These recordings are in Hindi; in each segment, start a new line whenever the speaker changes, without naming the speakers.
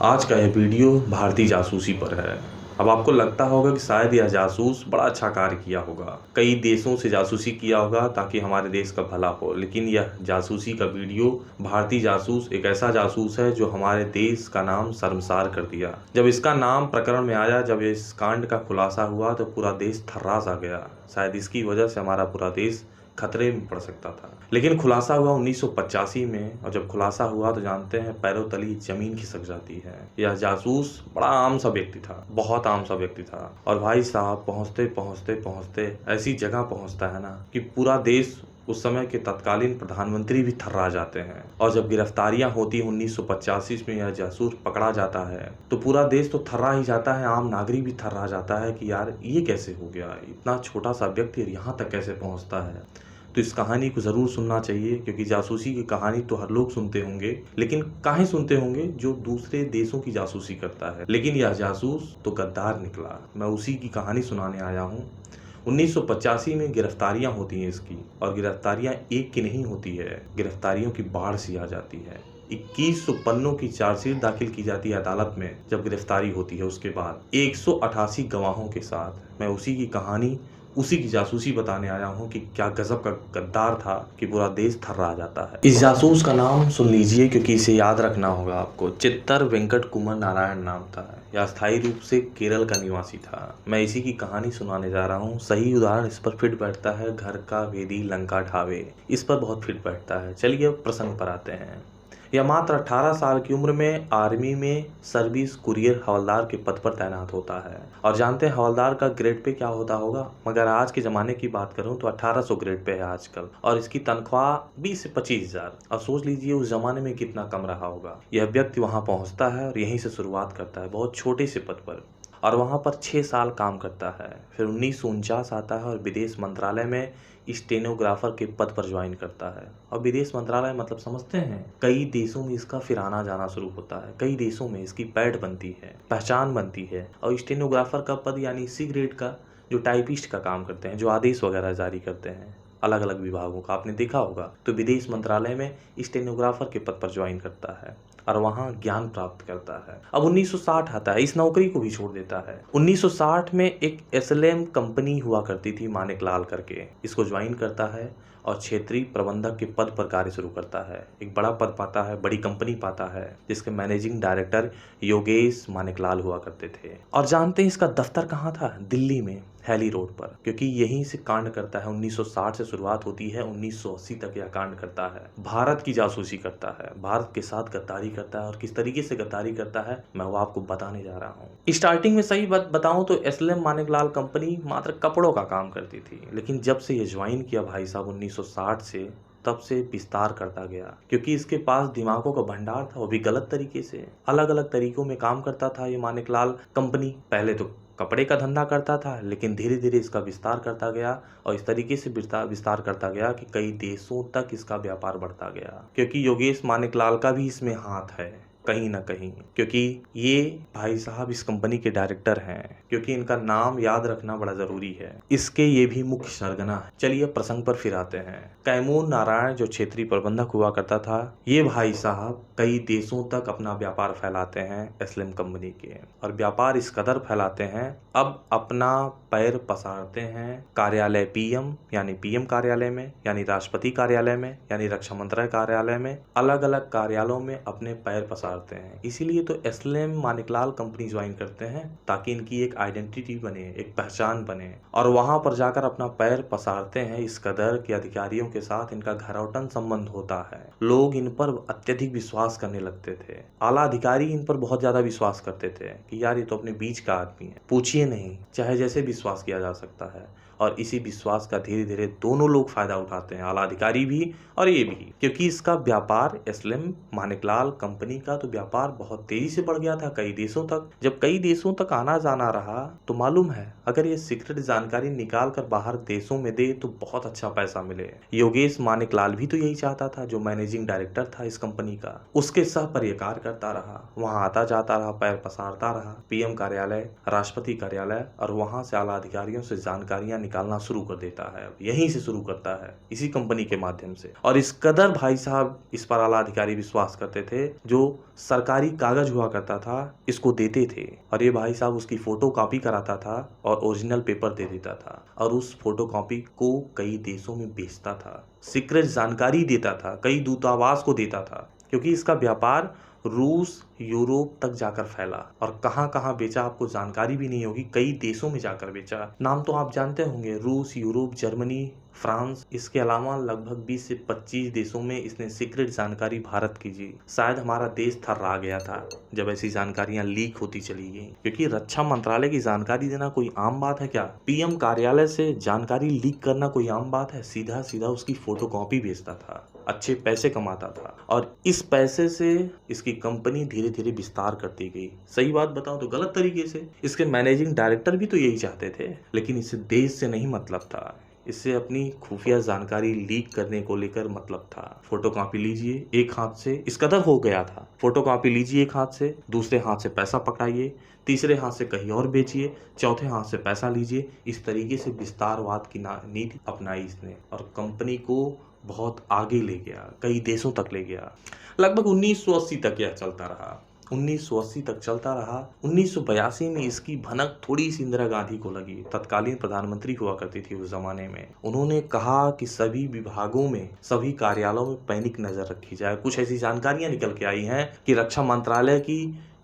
आज का यह वीडियो भारतीय जासूसी पर है। अब आपको लगता होगा कि शायद यह जासूस बड़ा अच्छा कार्य किया होगा, कई देशों से जासूसी किया होगा ताकि हमारे देश का भला हो। लेकिन यह जासूसी का वीडियो, भारतीय जासूस एक ऐसा जासूस है जो हमारे देश का नाम शर्मसार कर दिया। जब इसका नाम प्रकरण में आया, जब इस कांड का खुलासा हुआ तो पूरा देश थर्रा सा गया। शायद इसकी वजह से हमारा पूरा देश खतरे में पड़ सकता था। लेकिन खुलासा हुआ 1985 में, और जब खुलासा हुआ तो जानते हैं पैरों तली जमीन खिसक जाती है। यह जासूस बड़ा आम सा व्यक्ति था, बहुत आम सा व्यक्ति था। और भाई साहब पहुंचते पहुंचते पहुंचते ऐसी जगह पहुंचता है ना कि पूरा देश, उस समय के तत्कालीन प्रधानमंत्री भी थर्रा जाते हैं। और जब गिरफ्तारियां होती 1985 में, यह जासूस पकड़ा जाता है तो पूरा देश तो थर्रा ही जाता है, आम नागरिक भी थर्रा जाता है कि यार ये कैसे हो गया, इतना छोटा सा व्यक्ति यहाँ तक कैसे पहुँचता है। तो इस कहानी को ज़रूर सुनना चाहिए, क्योंकि जासूसी की कहानी तो हर लोग सुनते होंगे, लेकिन काहे सुनते होंगे जो दूसरे देशों की जासूसी करता है। लेकिन यह जासूस तो गद्दार निकला। मैं उसी की कहानी सुनाने आया हूँ। 1985 में गिरफ्तारियां होती हैं इसकी, और गिरफ्तारियां एक की नहीं होती है, गिरफ्तारियों की बाढ़ सी आ जाती है। 2100 पन्नों की चार्जशीट दाखिल की जाती है अदालत में जब गिरफ्तारी होती है। उसके बाद 188 गवाहों के साथ मैं उसी की कहानी, उसी की जासूसी बताने आया हूँ कि क्या गजब का गद्दार था कि पूरा देश थर्रा जाता है। इस जासूस का नाम सुन लीजिए, क्योंकि इसे याद रखना होगा आपको। चित्तर वेंकट कुमार नारायण नाम था। यह स्थायी रूप से केरल का निवासी था। मैं इसी की कहानी सुनाने जा रहा हूँ। सही उदाहरण इस पर फिट बैठता है घर का वेदी लंका ढावे, इस पर बहुत फिट बैठता है। चलिए अब प्रसंग पर आते हैं। यह मात्र 18 साल की उम्र में आर्मी में सर्विस कुरियर हवलदार के पद पर तैनात होता है। और जानते हैं हवलदार का ग्रेड पे क्या होता होगा? मगर आज के ज़माने की बात करूं तो 1800 ग्रेड पे है आजकल, और इसकी तनख्वाह 20 से 25,000। अब सोच लीजिए उस ज़माने में कितना कम रहा होगा। यह व्यक्ति वहां पहुंचता है और यहीं से शुरुआत करता है, बहुत छोटे से पद पर, और वहाँ पर 6 साल काम करता है। फिर 1949 आता है और विदेश मंत्रालय में स्टेनोग्राफर के पद पर ज्वाइन करता है। और विदेश मंत्रालय मतलब समझते हैं, कई देशों में इसका फिर आना जाना शुरू होता है। कई देशों में इसकी पैठ बनती है, पहचान बनती है। और स्टेनोग्राफर का पद यानी सी ग्रेड का, जो टाइपिस्ट का काम करते हैं, जो आदेश वगैरह जारी करते हैं अलग अलग विभागों का, आपने देखा होगा। तो विदेश मंत्रालय में स्टेनोग्राफर के पद पर ज्वाइन करता है और वहां ज्ञान प्राप्त करता है। अब 1960 आता है, इस नौकरी को भी छोड़ देता है। 1960 में एक एसएलएम कंपनी हुआ करती थी मानिकलाल करके, इसको ज्वाइन करता है और क्षेत्रीय प्रबंधक के पद पर कार्य शुरू करता है। एक बड़ा पद पाता है, बड़ी कंपनी पाता है, जिसके मैनेजिंग डायरेक्टर योगेश मानिकलाल हुआ करते थे। और जानते हैं इसका दफ्तर कहाँ था? दिल्ली में, हैली रोड पर, क्योंकि यहीं से कांड करता है। 1960 से शुरुआत होती है, 1980 तक यह कांड करता है। भारत की जासूसी करता है, भारत के साथ गद्दारी करता है। और किस तरीके से गद्दारी करता है मैं वो आपको बताने जा रहा हूँ। स्टार्टिंग में सही बात बताऊं तो एसएलएम मानिकलाल कंपनी मात्र कपड़ों का काम करती थी, लेकिन जब से ये ज्वाइन किया भाई साहब 1960 से, तब से विस्तार करता गया, क्योंकि इसके पास दिमागों का भंडार था। वो भी गलत तरीके से, अलग अलग तरीकों में काम करता था ये मानिकलाल कंपनी। पहले तो कपड़े का धंधा करता था, लेकिन धीरे धीरे इसका विस्तार करता गया, और इस तरीके से विस्तार करता गया कि कई देशों तक इसका व्यापार बढ़ता गया। क्योंकि योगेश मानिकलाल का भी इसमें हाथ है कहीं ना कहीं, क्योंकि ये भाई साहब इस कंपनी के डायरेक्टर हैं। क्योंकि इनका नाम याद रखना बड़ा जरूरी है, इसके ये भी मुख्य सरगना है। चलिए प्रसंग पर फिर आते हैं। कैमूर नारायण जो क्षेत्रीय प्रबंधक हुआ करता था, ये भाई साहब कई देशों तक अपना व्यापार फैलाते हैं एसएलएम कंपनी के, और व्यापार इस कदर फैलाते हैं, अब अपना पैर पसारते हैं कार्यालय पीएम यानी पीएम कार्यालय में, यानी राष्ट्रपति कार्यालय में, यानी रक्षा मंत्रालय कार्यालय में, अलग अलग कार्यालयों में अपने पैर पसारते हैं। इसीलिए तो एसएलएम मानिकलाल कंपनी ज्वाइन करते हैं, ताकि इनकी एक आइडेंटिटी बने, एक पहचान बने। और वहां पर जाकर अपना पैर पसारते हैं इस कदर कि अधिकारियों के साथ इनका घरौटन संबंध होता है। लोग इन पर अत्यधिक विश्वास करने लगते थे। आला अधिकारी इन पर बहुत ज्यादा विश्वास करते थे कि यार ये तो अपने बीच का आदमी है, पूछिए नहीं, चाहे जैसे विश्वास किया जा सकता है। और इसी विश्वास का धीरे धीरे दोनों लोग फायदा उठाते हैं, आला अधिकारी भी और ये भी, क्योंकि इसका व्यापार एसएलएम मानिकलाल कंपनी का तो व्यापार बहुत तेजी से बढ़ गया था कई देशों तक। जब कई देशों तक आना जाना रहा तो मालूम है, अगर ये सीक्रेट जानकारी निकाल कर बाहर देशों में दे तो बहुत अच्छा पैसा मिले। योगेश मानिकलाल भी तो यही चाहता था, जो मैनेजिंग डायरेक्टर था इस कंपनी का। उसके सह पर यह कार्य करता रहा, वहां आता जाता रहा, पैर पसारता रहा, पीएम कार्यालय, राष्ट्रपति कार्यालय, और वहां से आला अधिकारियों से जानकारियां निकालना शुरू कर देता है। अब यहीं से शुरू करता है, इसी कंपनी के माध्यम से। और इस कदर भाई साहब इस पर आला अधिकारी विश्वास करते थे, जो सरकारी कागज हुआ करता था इसको देते थे और ये भाई साहब उसकी फोटो कॉपी कराता था और ओरिजिनल पेपर दे देता था और उस फोटो कॉपी को कई देशों में बेचता था, सीक्रेट जानकारी देता था, कई दूतावास को देता था, क्योंकि इसका व्यापार रूस यूरोप तक जाकर फैला और कहां कहां बेचा आपको जानकारी भी नहीं होगी, कई देशों में जाकर बेचा। नाम तो आप जानते होंगे, रूस, यूरोप, जर्मनी, फ्रांस, इसके अलावा लगभग 20 से 25 देशों में इसने सीक्रेट जानकारी भारत की जी। शायद हमारा देश थर्रा गया था जब ऐसी जानकारियां लीक होती चली गई, क्योंकि रक्षा मंत्रालय की जानकारी देना कोई आम बात है क्या? पीएम कार्यालय से जानकारी लीक करना कोई आम बात है? सीधा सीधा उसकी फोटोकॉपी बेचता था, अच्छे पैसे कमाता था और इस पैसे से इसकी कंपनी धीरे धीरे विस्तार करती गई। सही बात बताऊं तो गलत तरीके से। इसके मैनेजिंग डायरेक्टर भी तो यही चाहते थे, लेकिन इसे देश से नहीं मतलब था, इससे अपनी खुफिया जानकारी लीक करने को लेकर मतलब था। फोटोकॉपी लीजिए एक हाथ से, इस कदर हो गया था, फोटोकॉपी लीजिए एक हाथ से, दूसरे हाथ से पैसा पकड़ाइए, तीसरे हाथ से कहीं और बेचिए, चौथे हाथ से पैसा लीजिए। इस तरीके से विस्तारवाद की नीति अपनाई इसने और कंपनी को बहुत आगे ले गया, कई देशों तक ले गया। लगभग 1980 तक यह चलता रहा, 1980 तक चलता रहा। 1982 में इसकी भनक थोड़ी सी इंदिरा गांधी को लगी, तत्कालीन प्रधानमंत्री हुआ करती थी उस जमाने में। उन्होंने कहा कि सभी विभागों में, सभी कार्यालयों में पैनिक नजर रखी जाए। कुछ ऐसी जानकारियां निकल के आई हैं कि रक्षा मंत्रालय की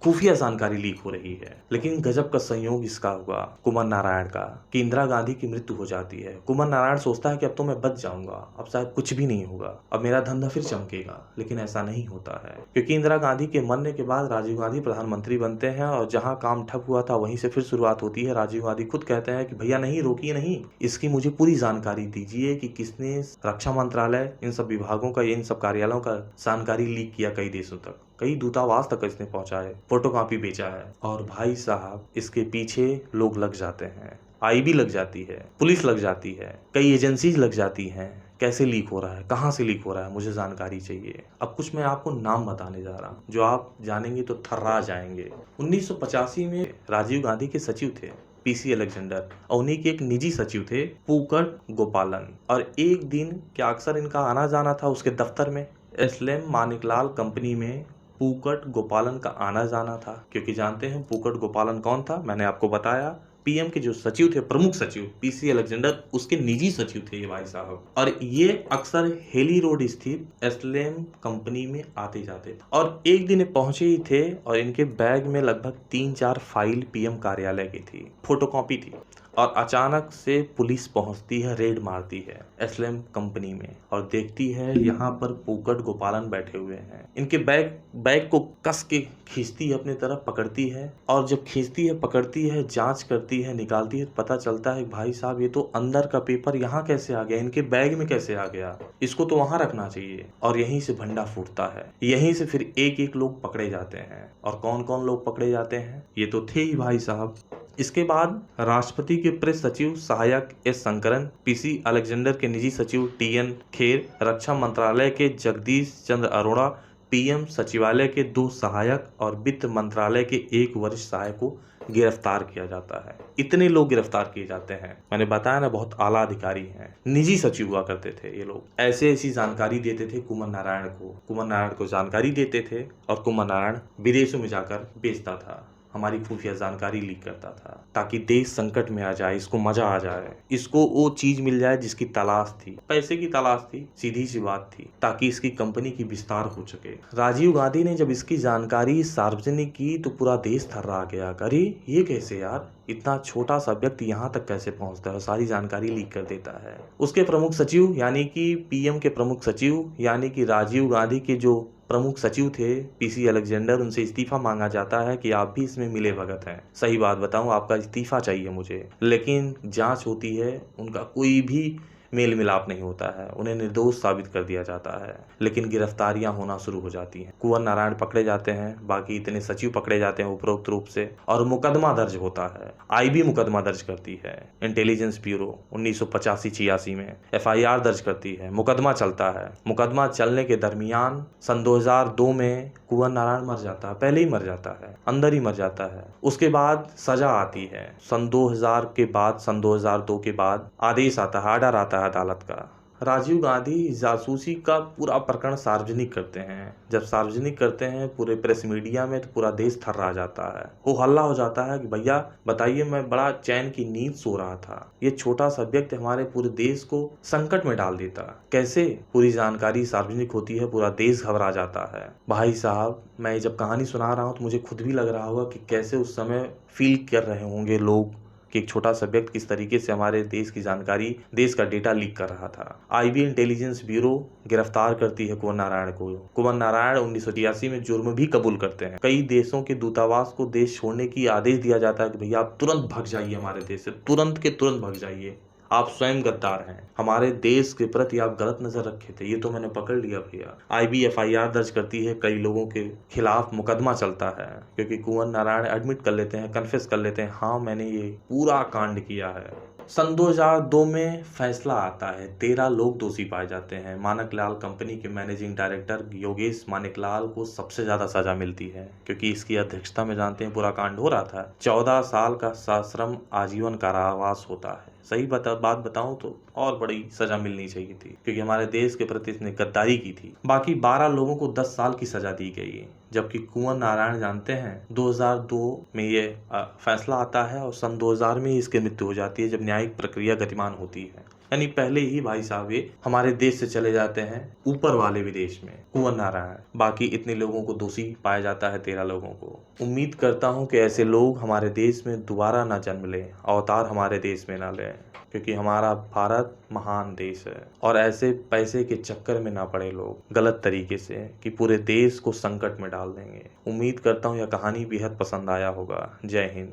खुफिया जानकारी लीक हो रही है। लेकिन गजब का संयोग इसका हुआ, कुमार नारायण का, कि इंदिरा गांधी की मृत्यु हो जाती है। कुमार नारायण सोचता है कि अब तो मैं बच जाऊंगा, अब शायद कुछ भी नहीं होगा, अब मेरा धंधा फिर चमकेगा। लेकिन ऐसा नहीं होता है, क्योंकि इंदिरा गांधी के मरने के बाद राजीव गांधी प्रधानमंत्री बनते हैं और जहां काम ठप हुआ था वहीं से फिर शुरुआत होती है। राजीव गांधी खुद कहते हैं कि भैया नहीं, रोकिए नहीं, इसकी मुझे पूरी जानकारी दीजिए कि किसने रक्षा मंत्रालय, इन सब विभागों का, इन सब कार्यालयों का जानकारी लीक किया कई देशों तक, कई दूतावास तक इसने पहुंचाए, फोटोकॉपी बेचा है। और भाई साहब इसके पीछे लोग लग जाते हैं, आईबी लग जाती है, पुलिस लग जाती है, कई एजेंसीज लग जाती हैं। कैसे लीक हो रहा है, कहां से लीक हो रहा है, मुझे जानकारी चाहिए। अब कुछ मैं आपको नाम बताने जा रहा हूं जो आप जानेंगे तो थर्रा जाएंगे। 1985 में राजीव गांधी के सचिव थे पीसी अलेक्जेंडर और उन्हीं के एक निजी सचिव थे पूकट गोपालन। और एक दिन क्या अक्सर इनका आना जाना था उसके दफ्तर में, एसलेम मानिकलाल कंपनी में पूकट गोपालन का आना जाना था। क्योंकि जानते हैं पूकट गोपालन कौन था, मैंने आपको बताया, पीएम के जो सचिव थे, प्रमुख सचिव पीसी अलेक्जेंडर, उसके निजी सचिव थे ये भाई साहब। और ये अक्सर हेली रोड स्थित एसलेम कंपनी में आते जाते थे। और एक दिन पहुंचे ही थे और इनके बैग में लगभग 3-4 फाइल पीएम कार्यालय की थी, फोटोकॉपी थी। और अचानक से पुलिस पहुंचती है, रेड मारती है एसलेम कंपनी में और देखती है यहाँ पर पूकट गोपालन बैठे हुए हैं। इनके बैग को कस के खींचती है अपनी तरफ, पकड़ती है और जब खींचती है, पकड़ती है, जांच करती है, निकालती है, पता चलता है भाई साहब ये तो अंदर का पेपर यहाँ कैसे आ गया, इनके बैग में कैसे आ गया, इसको तो वहां रखना चाहिए। और यहीं से भंडा फूटता है, यहीं से फिर एक एक लोग पकड़े जाते हैं। और कौन कौन लोग पकड़े जाते हैं, ये तो थे ही भाई साहब। इसके बाद राष्ट्रपति के प्रेस सचिव सहायक एस शंकरन, पीसी अलेक्जेंडर के निजी सचिव टीएन खेर, रक्षा मंत्रालय के जगदीश चंद्र अरोड़ा, पीएम सचिवालय के 2 सहायक और वित्त मंत्रालय के 1 वरिष्ठ सहायक को गिरफ्तार किया जाता है। इतने लोग गिरफ्तार किए जाते हैं, मैंने बताया ना, बहुत आला अधिकारी हैं, निजी सचिव हुआ करते थे ये लोग। ऐसे ऐसी जानकारी देते थे कुमार नारायण को जानकारी देते थे और कुमार नारायण विदेशों में जाकर बेचता था, हमारी खुफिया जानकारी लीक करता था, ताकि देश संकट में आ जाए, इसको मजा आ जाए, इसको वो चीज मिल जाए जिसकी तलाश थी, पैसे की तलाश थी, सीधी सी बात थी, ताकि इसकी कंपनी की विस्तार हो सके। राजीव गांधी ने जब इसकी जानकारी सार्वजनिक की तो पूरा देश थर्रा गया। अरे ये कैसे यार, इतना छोटा सा व्यक्ति यहाँ तक कैसे पहुंचता है, सारी जानकारी लीक कर देता है। उसके प्रमुख सचिव यानी कि पीएम के प्रमुख सचिव यानी कि राजीव गांधी के जो प्रमुख सचिव थे पीसी अलेक्जेंडर, उनसे इस्तीफा मांगा जाता है कि आप भी इसमें मिले भगत हैं। सही बात बताऊं, आपका इस्तीफा चाहिए मुझे। लेकिन जांच होती है, उनका कोई भी मेल मिलाप नहीं होता है, उन्हें निर्दोष साबित कर दिया जाता है, लेकिन गिरफ्तारियां होना शुरू हो जाती हैं। कुंवर नारायण पकड़े जाते हैं, बाकी इतने सचिव पकड़े जाते हैं उपरोक्त रूप से, और मुकदमा दर्ज होता है। आईबी मुकदमा दर्ज करती है, इंटेलिजेंस ब्यूरो 1985-86 में एफआईआर दर्ज करती है, मुकदमा चलता है। मुकदमा चलने के दरमियान सन 2002 में कुंवर नारायण मर जाता है, पहले ही मर जाता है, अंदर ही मर जाता है। उसके बाद सजा आती है। सन 2000 के बाद, सन 2002 के बाद आदेश आता है, आर्डर आता है अदालत का। राजीव गांधी जासूसी का पूरा प्रकरण सार्वजनिक करते हैं। जब सार्वजनिक करते हैं पूरे प्रेस मीडिया में, तो पूरा देश थर्रा जाता है, वो हल्ला हो जाता है कि भैया बताइए, मैं बड़ा चैन की नींद सो रहा था, ये छोटा सा व्यक्ति हमारे पूरे देश को संकट में डाल देता। कैसे? पूरी जानकारी सार्वजनिक होती है, पूरा देश घबरा जाता है। भाई साहब, मैं जब कहानी सुना रहा हूँ तो मुझे खुद भी लग रहा होगा कि कैसे उस समय फील कर रहे होंगे लोग कि एक छोटा सा व्यक्ति किस तरीके से हमारे देश की जानकारी, देश का डेटा लीक कर रहा था। आईबी इंटेलिजेंस ब्यूरो गिरफ्तार करती है कुंवर नारायण को। कुंवर नारायण 1986 में जुर्म भी कबूल करते हैं। कई देशों के दूतावास को देश छोड़ने की आदेश दिया जाता है कि भैया आप तुरंत भाग जाइए हमारे देश से, तुरंत के तुरंत भाग जाइए, आप स्वयं गद्दार हैं, हमारे देश के प्रति आप गलत नजर रखे थे, ये तो मैंने पकड़ लिया भैया। आईबी एफआईआर दर्ज करती है, कई लोगों के खिलाफ मुकदमा चलता है, क्योंकि कुंवर नारायण एडमिट कर लेते हैं, कन्फेस कर लेते हैं, हाँ मैंने ये पूरा कांड किया है। सन 2002 में फैसला आता है, 13 लोग दोषी पाए जाते हैं। माणिकलाल कंपनी के मैनेजिंग डायरेक्टर योगेश माणिकलाल को सबसे ज्यादा सजा मिलती है, क्योंकि इसकी अध्यक्षता में जानते हैं पूरा कांड हो रहा था। 14 साल का सश्रम आजीवन कारावास होता है। सही बात बताऊं तो और बड़ी सजा मिलनी चाहिए थी, क्योंकि हमारे देश के प्रति इसने गद्दारी की थी। बाकी 12 लोगों को 10 साल की सजा दी गई, जबकि कुंवर नारायण जानते हैं 2002 में ये फैसला आता है और सन 2000 में इसकी मृत्यु हो जाती है, जब न्यायिक प्रक्रिया गतिमान होती है। यानी पहले ही भाई साहब ये हमारे देश से चले जाते हैं ऊपर वाले विदेश में, कुंवर नारायण। बाकी इतने लोगों को दोषी पाया जाता है, 13 लोगों को। उम्मीद करता हूं कि ऐसे लोग हमारे देश में दोबारा ना जन्म लें, अवतार हमारे देश में ना लें, क्योंकि हमारा भारत महान देश है। और ऐसे पैसे के चक्कर में ना पड़े लोग गलत तरीके से, कि पूरे देश को संकट में डाल देंगे। उम्मीद करता हूँ यह कहानी बेहद पसंद आया होगा। जय हिंद।